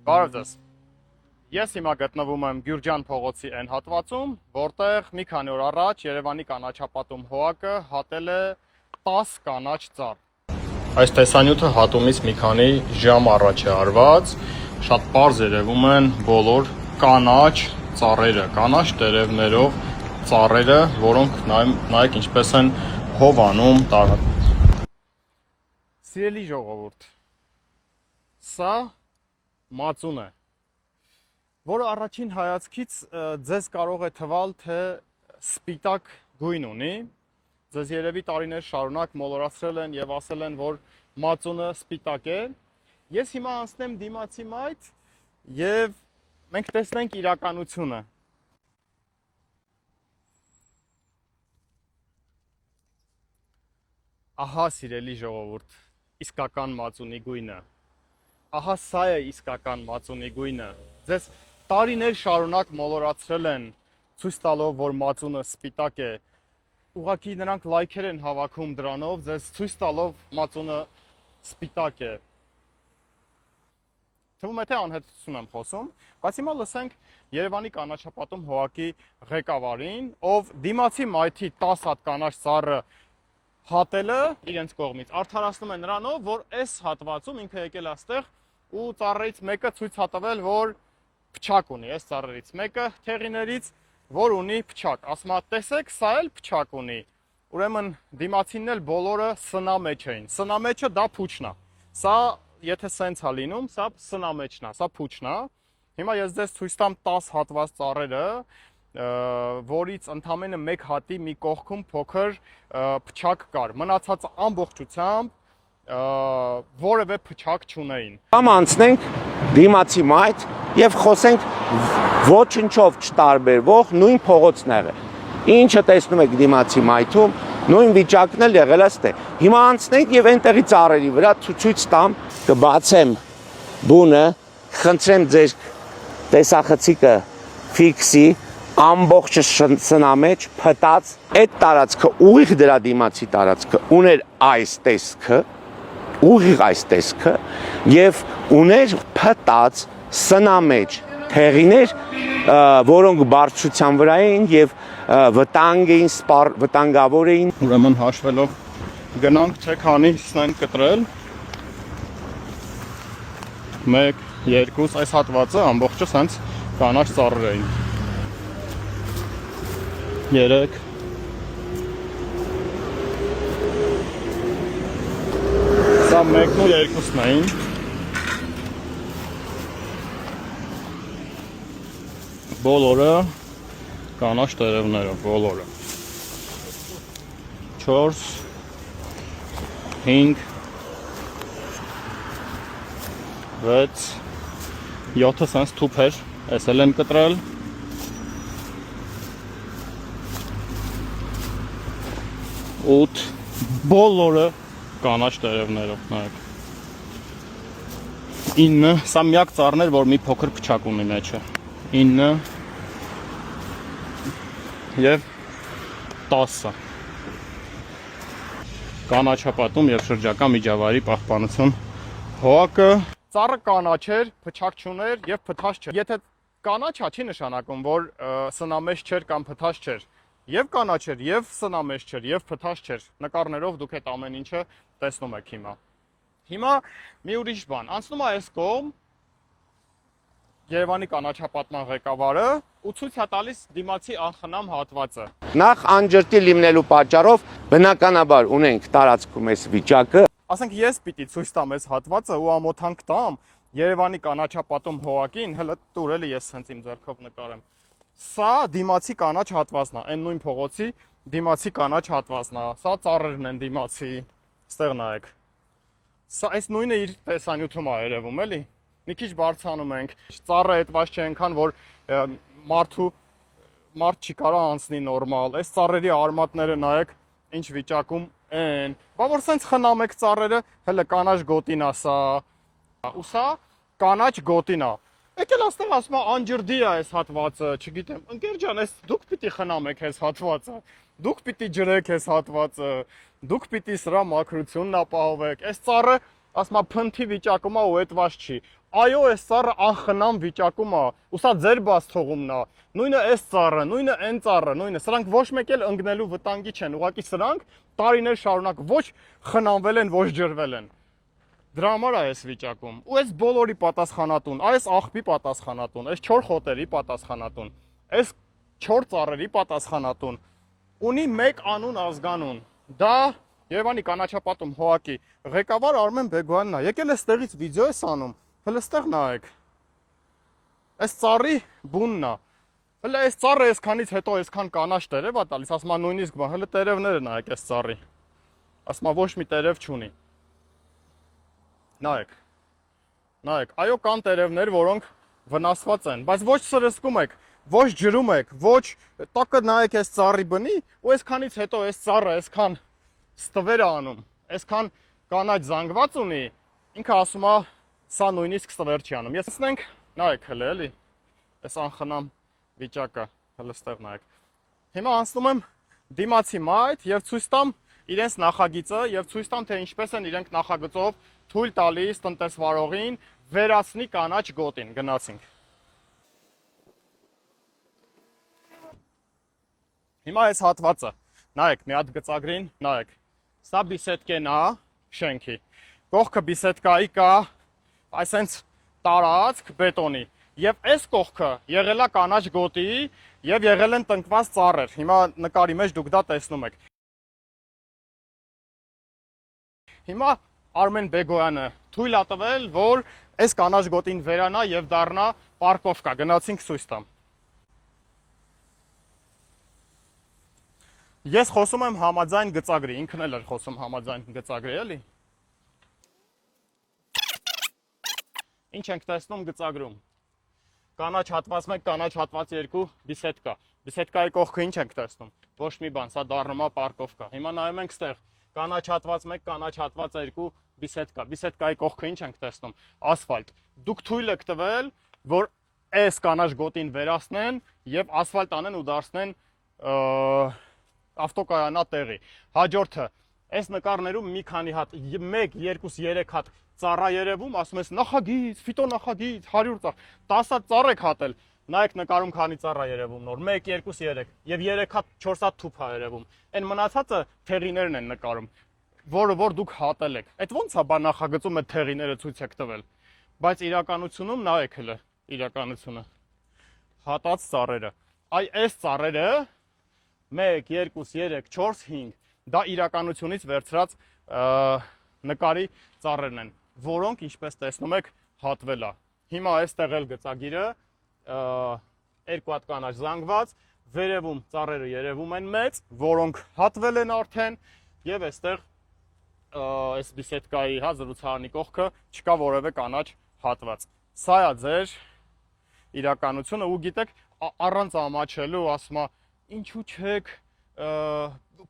Բարև ձեզ։ Ես հիմա գտնվում եմ Գյուրջան փողոցի այն հատվածում, որտեղ մի քանի օր առաջ Երևանի կանաչապատում ՀՕԱԿ-ը հատել է 10 կանաչ ծառ։ Այս տեսանյութը հատումից մի քանի ժամ առաջ է արված, շատ պարզ երևում են բոլոր կանաչ ծառերը, կանաչ տերևներով ծառերը, որոնք նայեք ինչպես են հովանում տարածքում։ Սիրելի ժողովուրդ, սա մածուն է, որը առաջին հայացքից ձեզ կարող է թվալ, թե սպիտակ գույն ունի, ձեզ երևի տարիներ շարունակ մոլորացրել են և ասել են, որ մածունը սպիտակ է, ես հիմա անցնեմ դիմացի մայթ և մենք տեսնենք իրականությունը։ Ահա սիրելի ժողովուրդ, իսկական մածունի գույնը, ահա սա է իսկական մածունի գույնը, ձեզ տարիներ շարունակ մոլորացրել են, ցույց տալով, որ մածունը սպիտակ է, ուղղակի նրանք լայքեր են հավաքում դրանով, ձեզ ցույց տալով մածունը սպիտակ է։ Թվում է թե անհետություն եմ խոսում, բայց հիմա լսենք Երևանի կանաչապատում ՀՕԱԿ-ի ղեկավարին, ով դիմացի մայթի 10 հատ կանաչ ծառը հատելը իրենց կողմից արդարացնում է նրանով, որ այս հատվածում ինքը եկել այստեղ ու ծառերից մեկը ցույց հատվել, որ փչակ ունի, այս ծառերից մեկը թեղիներից, որ ունի փչակ, ասում է, տեսեք, սա էլ փչակ ունի, ուրեմն դիմացինն էլ բոլորը սնամեջ էին, սնամեջը դա փուչն է, սա եթե սենց է լինում, սա սնամեջն է, սա փուչն է, հիմա ես ձեզ ցույց տամ 10 հատված ծառերը, որից ընդամենը մեկ հատի մի կողքում փոքր փչակ կար, մնացածը ամբողջությամբ որևէ փչակ չունեին։ Կամ անցնենք դիմացի մայթ եւ խոսենք ոչնչով չտարբերվող նույն փողոցն եղը։ Ինչը տեսնում եք դիմացի մայթում, նույն վիճակն էլ եղել է ստե։ Հիմա անցնենք եւ այնտեղի ծառերի վրա ցույց տամ, կբացեմ բունը, խնդրեմ ձեր տեսախցիկը ֆիքսի, ամբողջը սնամեջ, փտած, այդ տարածքը ուղիղ դրա դիմացի տարածքը ուներ այս տեսքը, ուղիղ այս տեսքը եւ ուներ փտած սնամեջ թեղիներ, որոնք բարձրության վրա էին եւ վտանգ էին, վտանգավոր էին։ Ուրեմն հաշվելով գնանք, թե քանիսն են կտրել։ 1, 2, այս հատվածը ամբողջը սենց կանաչ ծառեր էին։ 3 Սա 1-ն ու 2-ն էին։ Բոլորը կանաչ տերևներով, բոլորը։ 4 5 6 7-ը սենց թուփ էր, այս էլ են կտրել։ 8 բոլորը կանաչ տերևներով, նայեք։ 9 սա միակ ծառն էր, որ մի փոքր փչակ ունի մեջը։ 9 եւ 10 կանաչապատում եւ շրջակա միջավայրի պահպանություն ՀՕԱԿ-ը ծառը կանաչ էր, փչակ չուներ եւ փտած չէր։ Եթե կանաչ է, չի նշանակում, որ սնամեջ չէր կամ փտած չէր։ Եվ կանաչ էր, եւ սնամեջ չէր, եւ փտած չէր։ Նկարներով դուք այդ ամեն ինչը տեսնում եք հիմա։ Հիմա մի ուրիշ բան, անցնում է այս կողմ Երևանի կանաչապատման ղեկավարը ու ցույց է տալիս դիմացի անխնամ հատվածը։ Նախ անջրտի լինելու պատճառով բնականաբար ունենք տարածքում այս վիճակը։ Ասենք ես պիտի ցույց տամ այս հատվածը ու ամոթանք տամ Երևանի կանաչապատում ՀՕԱԿ-ին, հələ տուր էլի ես հենց իմ ձեռքով նկարեմ։ Սա դիմացի կանաչ հատվածն է, այն նույն փողոցի դիմացի կանաչ հատվածն է, սա ծառերն են դիմացի, ստեղ նայեք։ Սա այս նույնը իր տեսանյութում է երևում էլի։ Մի քիչ բարձրանում ենք, ծառը այդպես չէ այնքան, որ մարդ չի կարող անցնի նորմալ, այս ծառերի արմատները նայեք ինչ վիճակում են, բա որ սենց խնամ եք ծառերը, հələ կանաչ գոտին է սա, ու սա կանաչ գոտին է, եկել աստեղ ասում է անջրդի է այս հատվածը, չգիտեմ, ընկեր ջան, այս դուք պիտի խնամեք այս հատվածը, դուք պիտի ջրեք այս հատվածը, դուք պիտի սրա մաքրությունն ապահովեք, այս ծառը ասում է փնթի վիճակում է ու այդված չի, Այո, այս ծառը անխնամ վիճակում է, ու սա ձեր բաց թողումն է։ Նույնը այս ծառը, նույնը այն ծառը, նույնը։ Սրանք ոչ մեկ էլ ընկնելու վտանգի չեն, ուղղակի սրանք տարիներ շարունակ ոչ խնամվել են, ոչ ջրվել են։ Դրա համար է այս վիճակում։ Ու այս բոլորի պատասխանատուն, այս աղբի պատասխանատուն, այս 4 խոտերի պատասխանատուն, այս 4 ծառերի պատասխանատուն ունի մեկ անուն ազգանուն։ Դա Երևանի կանաչապատում ՀՕԱԿ-ի ղեկավար Արմեն Բեգոյանն է։ Եկել է ստեղից վիդեո էս անում։ Հələ ստեղ նայեք։ Այս ծառի բունն է։ Հələ այս ծառը այսքանից հետո այսքան կանաչ տերև է տալիս, ասում է նույնիսկ բա, հələ տերևները նայեք այս ծառի։ Ասում է ոչ մի տերև չունի։ Նայեք։ Նայեք, այո, կան տերևներ, որոնք վնասված են, բայց ոչ սրսկում եք, ոչ ջրում եք, ոչ տակը նայեք այս ծառի բնի, ու այսքանից հետո այս ծառը այսքան ստվեր է անում, այսքան կանաչ զանգված ունի, ինքը ասում է, սա նույնիսկ ստվեր չի անում։ Ես ասենք, նայեք հələ էլի, այս անխնամ վիճակը, հələ ստեղ նայեք։ Հիմա անցնում եմ դիմացի մայթ եւ ցույց տամ իրենց նախագիծը եւ ցույց տամ թե ինչպես են իրենք նախագծով թույլ տալիս տնտեսվարողին վերացնի կանաչ գոտին։ Գնացինք։ Հիմա այս հատվածը, նայեք, մի հատ գծագրին, նայեք։ Սա բիսեդկեն է շենքի։ Կողքը բիսեդկայի կա, այսենց տարածք բետոնի։ Եվ այս կողքը եղել է կանաչ գոտի եւ եղել են տնկված ծառեր։ Հիմա նկարի մեջ դուք դա տեսնում եք։ Հիմա Արմեն Բեգոյանը թույլ է տվել, որ այս կանաչ գոտին վերանա եւ դառնա պարկովկա։ Գնացինք ցույց տամ։ Ես խոսում եմ համաձայն գծագրի, ինքն էլ էր խոսում համաձայն գծագրի, էլի։ Ինչ ենք տեսնում գծագրում։ Կանաչ հատված 1, կանաչ հատված 2 բիսեդկա։ Բիսեդկայի կողքը ինչ ենք տեսնում։ Ոչ մի բան, սա դառնում է պարկովկա։ Հիմա նայում ենք ստեղ։ Կանաչ հատված 1, կանաչ հատված 2 բիսեդկա։ Բիսեդկայի կողքը ինչ ենք տեսնում։ Ասֆալտ։ Դուք թույլ եք տվել, որ այս կանաչ գոտին վերացնեն եւ ասֆալտ անեն ու դարձնեն ավտոկայանատեղի։ Հաջորդը, այս նկարներում մի քանի հատ 1, 2, 3 հատ ծառա երևում, ասում ես նախագիծ, ֆիտոնախագիծ, 100 ծառ, 10 հատ ծառ եք հատել, նայեք նկարում քանի ծառա երևում նոր, 1, 2, 3 եւ 3 հատ 4 հատ թուփ է երևում։ Այն մնացածը թեղիներն են նկարում, որ դուք հատել եք։ Այդ ոնց է բա նախագծում այդ թեղիները ցույց եք տվել։ Բայց իրականությունում նայեք հələ իրականությունը։ Հատած ծառերը։ Այ այս ծառերը 1, 2, 3, 4, 5 դա իրականությունից վերցրած նկարի ծառերն են, որոնք ինչպես տեսնում եք հատվել է։ Հիմա այստեղ էլ գծագիրը 2 հատ կանաչ զանգված, վերևում ծառերը երևում են մեծ, որոնք հատվել են արդեն եւ այստեղ այս բիսեդկայի զրուցարանի կողքը չկա որևէ կանաչ հատված։ Սա է ձեր իրականությունը ու գիտեք առանց ամաչելու ասում է ինչու չեք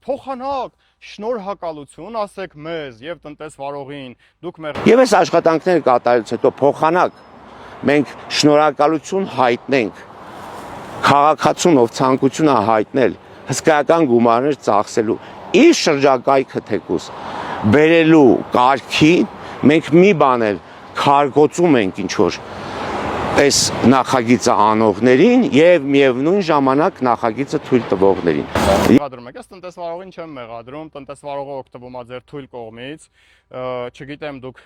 փոխանակ շնորհակալություն ասեք մեզ եւ տնտեսվարողին դուք մեր Եվ այս աշխատանքները կատարելուց հետո փոխանակ մենք շնորհակալություն հայտնենք քաղաքացուն ով ցանկություն է հայտնել հսկայական գումարներ ծախսելու իր շրջակայքը թեկուս բերելու կարգին մենք մի բան էլ քարգոծում ենք ինչ որ այս նախագիծը անողներին եւ միևնույն ժամանակ նախագիծը թույլ տվողներին։ Մեղադրում եք, ես տնտեսվարողին չեմ մեղադրում, տնտեսվարողը օգտվում է ձեր թույլ կողմից, չգիտեմ դուք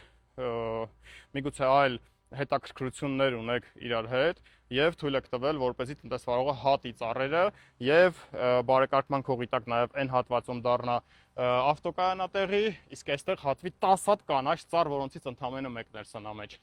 միգուցե այլ հետաքրքրություններ ունեք իրար հետ եւ թույլ եք տվել, որպեսզի տնտեսվարողը հատի ծառերը եւ բարեկարգման քողի տակ նաեւ այն հատվածում դառնա ավտոկայանատեղի, իսկ այստեղ հատվի 10 հատ կանաչ ծառ, որոնցից ընդամենը մեկն էր սնա մեջ։